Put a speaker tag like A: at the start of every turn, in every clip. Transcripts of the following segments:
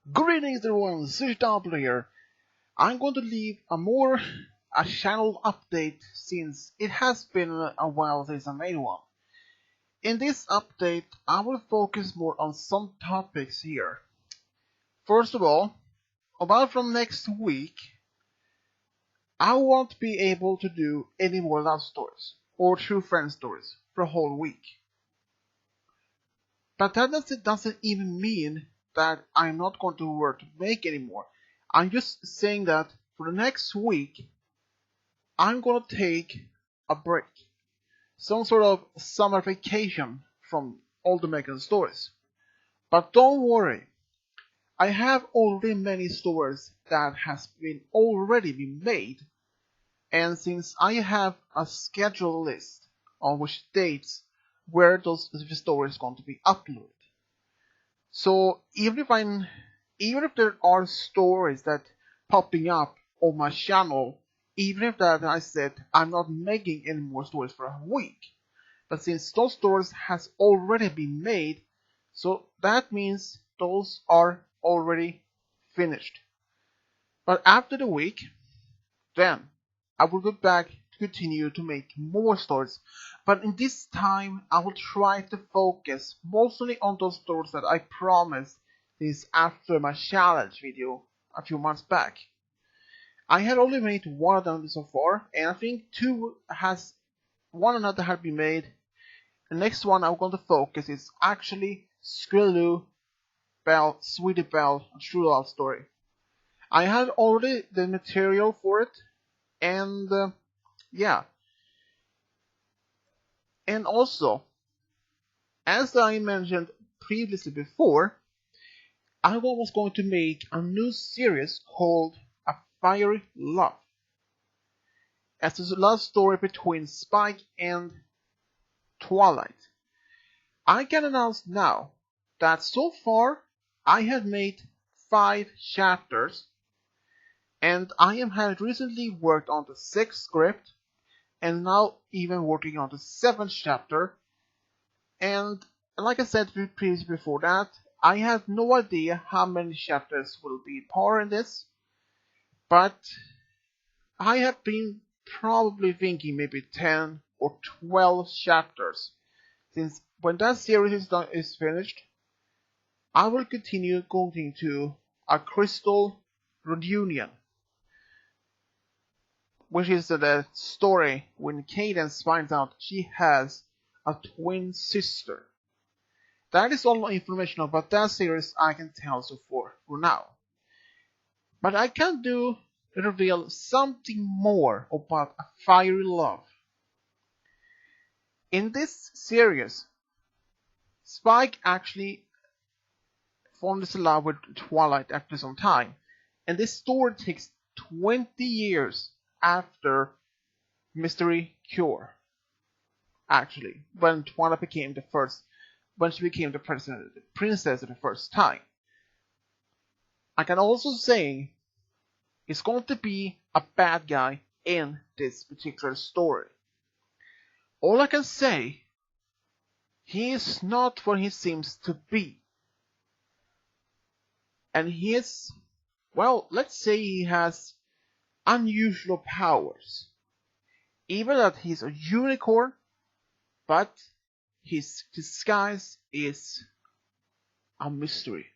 A: Greetings everyone, Sushi here. I'm going to leave a channel update since it has been a while since I made one. In this update, I will focus more on some topics here. First of all, about from next week, I won't be able to do any more love stories or true friend stories for a whole week. But that doesn't even mean that I'm not going to work to make anymore. I'm just saying that for the next week, I'm gonna take a break. Some sort of summer vacation from all the making stories. But don't worry, I have already many stories that has been already been made, and since I have a schedule list on which dates where those specific stories are going to be uploaded. So even if there are stories that popping up on my channel, even if that I said I'm not making any more stories for a week, but since those stories has already been made, so that means those are already finished. But after the week, then I will go back to continue to make more stories, but in this time I will try to focus mostly on those stories that I promised this after my challenge video a few months back. I had only made one of them so far, and I think one another had been made. The next one I'm going to focus is actually Skrill Bell, Sweetie Belle, a True Love Story. I had already the material for it, and yeah. And also, as I mentioned previously before, I was going to make a new series called A Fiery Love, as a love story between Spike and Twilight. I can announce now that so far I have made 5 chapters, and I have recently worked on the 6th script, and now even working on the 7th chapter. And like I said previously before that, I have no idea how many chapters will be part in this, but I have been probably thinking maybe 10 or 12 chapters, since when that series is finished, I will continue going to a Crystal Reunion, which is the story when Cadence finds out she has a twin sister. That is all information about that series I can tell so far for now. But I can reveal something more about A Fiery Love. In this series, Spike actually falls in love with Twilight after some time, and this story takes 20 years after Mystery Cure. Actually, when Twilight became when she became the princess the first time. I can also say it's going to be a bad guy in this particular story. All I can say, he is not what he seems to be. And he is, well, let's say he has unusual powers. Even that he's a unicorn, but his disguise is a mystery.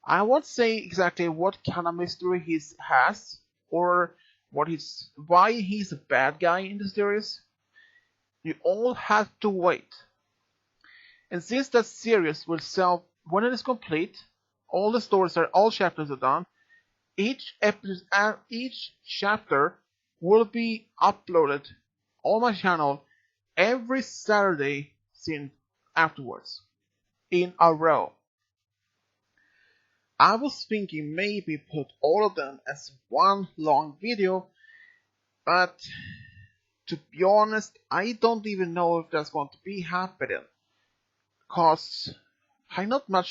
A: I won't say exactly what kind of mystery he has, or why he's a bad guy in the series. You all have to wait. And since that series will sell when it is complete, all chapters are done. Each chapter will be uploaded on my channel every Saturday since afterwards, in a row. I was thinking maybe put all of them as one long video, but to be honest, I don't even know if that's going to be happening, cause I'm not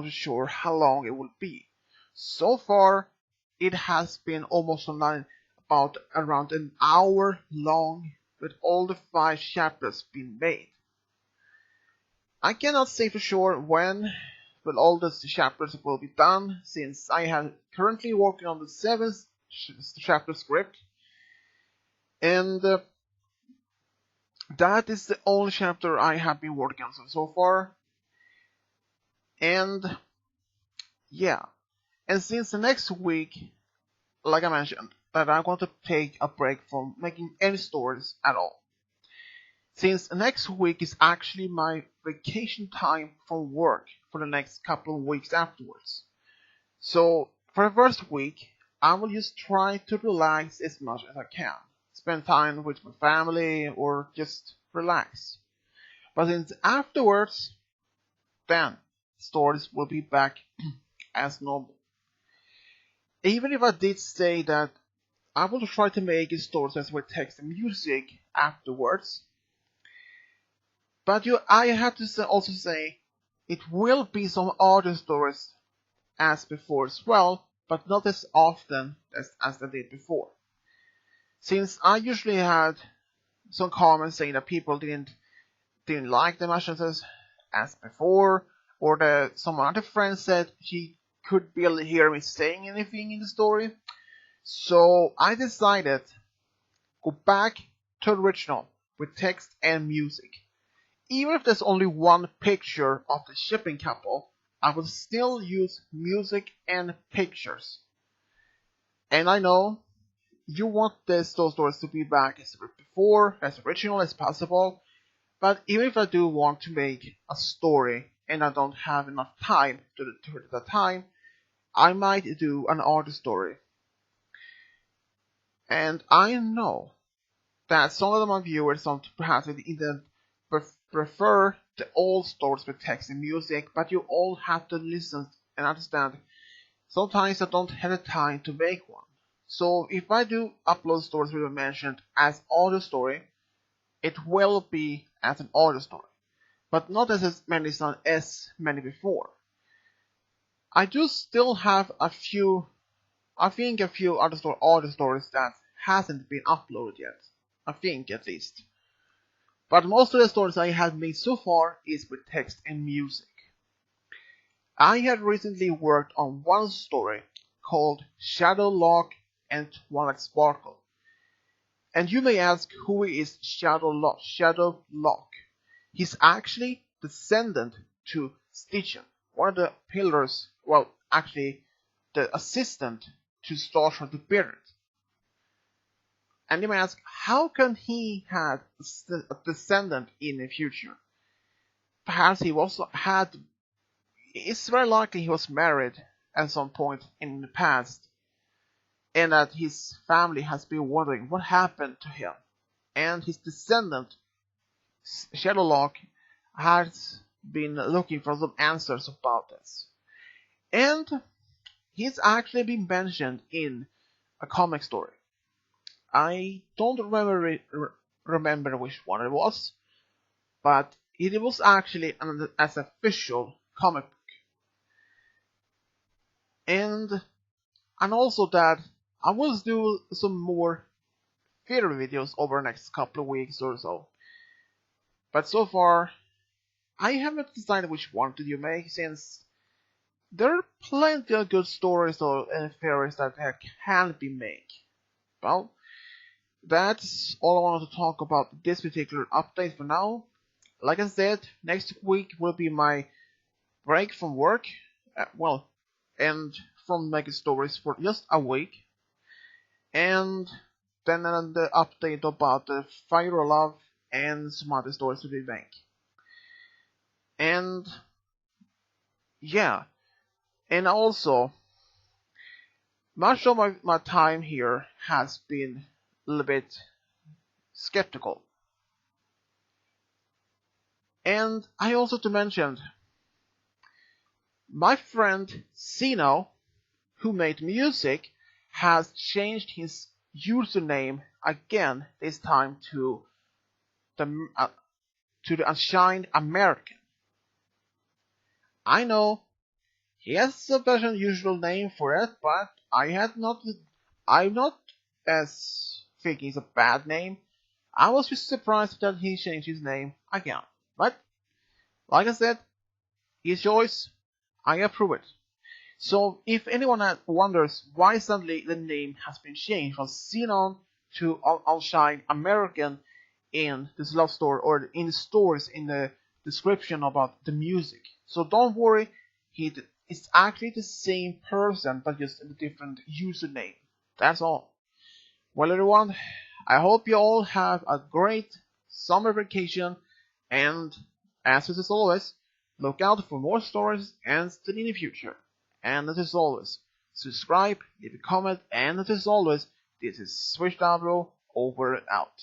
A: sure how long it will be. So far, it has been almost about around an hour long, with all the 5 chapters being made. I cannot say for sure when well, all the chapters will be done, since I am currently working on the 7th chapter script, and that is the only chapter I have been working on so far. And yeah, and since the next week, like I mentioned, that I'm going to take a break from making any stories at all. Since next week is actually my vacation time from work for the next couple of weeks afterwards. So for the first week, I will just try to relax as much as I can. Spend time with my family or just relax. But since afterwards, then stories will be back as normal. Even if I did say that I will try to make stories with text and music afterwards, but I have to also say it will be some audio stories as before as well, but not as often as I did before. Since I usually had some comments saying that people didn't like the messages as before, or that some other friend said he could barely hear me saying anything in the story. So I decided go back to the original with text and music. Even if there's only one picture of the shipping couple, I will still use music and pictures. And I know you want those stories to be back as before, as original as possible, but even if I do want to make a story and I don't have enough time to do it at that time, I might do an audio story. And I know that some of my viewers don't perhaps prefer the old stories with text and music, but you all have to listen and understand. Sometimes I don't have the time to make one. So if I do upload stories we mentioned as audio story, it will be as an audio story, but not as many before. I do still have a few other audio stories that hasn't been uploaded yet. I think at least. But most of the stories I have made so far is with text and music. I have recently worked on one story called Shadowlock and Twilight Sparkle. And you may ask, who is Shadowlock? He's actually descendant to Stitchen, one of the pillars, well, actually the assistant to Starshot the Bearded. And you may ask, how can he have a descendant in the future? Perhaps it's very likely he was married at some point in the past, and that his family has been wondering what happened to him. And his descendant, Shadowlock, has been looking for some answers about this. And he's actually been mentioned in a comic story. I don't remember which one it was, but it was actually as official comic book. And also that I will do some more theater videos over the next couple of weeks or so. But so far, I haven't decided which one to do make, since there are plenty of good stories and theories that can be made. Well, that's all I wanted to talk about this particular update for now. Like I said, next week will be my break from work, and from making stories for just a week. And then the update about the Fire of Love and some other stories to be made. And yeah, and also, much of my time here has been a little bit skeptical. And I also to mention, my friend Zeno, who made music, has changed his username again, this time to the Unshined American. I know he has a better than usual name for it, but I'm not as thinking it's a bad name. I was just surprised that he changed his name again. But like I said, his choice. I approve it. So if anyone wonders why suddenly the name has been changed from Xenon to Outshine American in this love story or in the stories in the description about the music, so don't worry, it's actually the same person but just a different username. That's all. Well, everyone, I hope you all have a great summer vacation, and as always, look out for more stories and study in the future. And as always, subscribe, leave a comment, and as always, this is Switch Davro, over and out.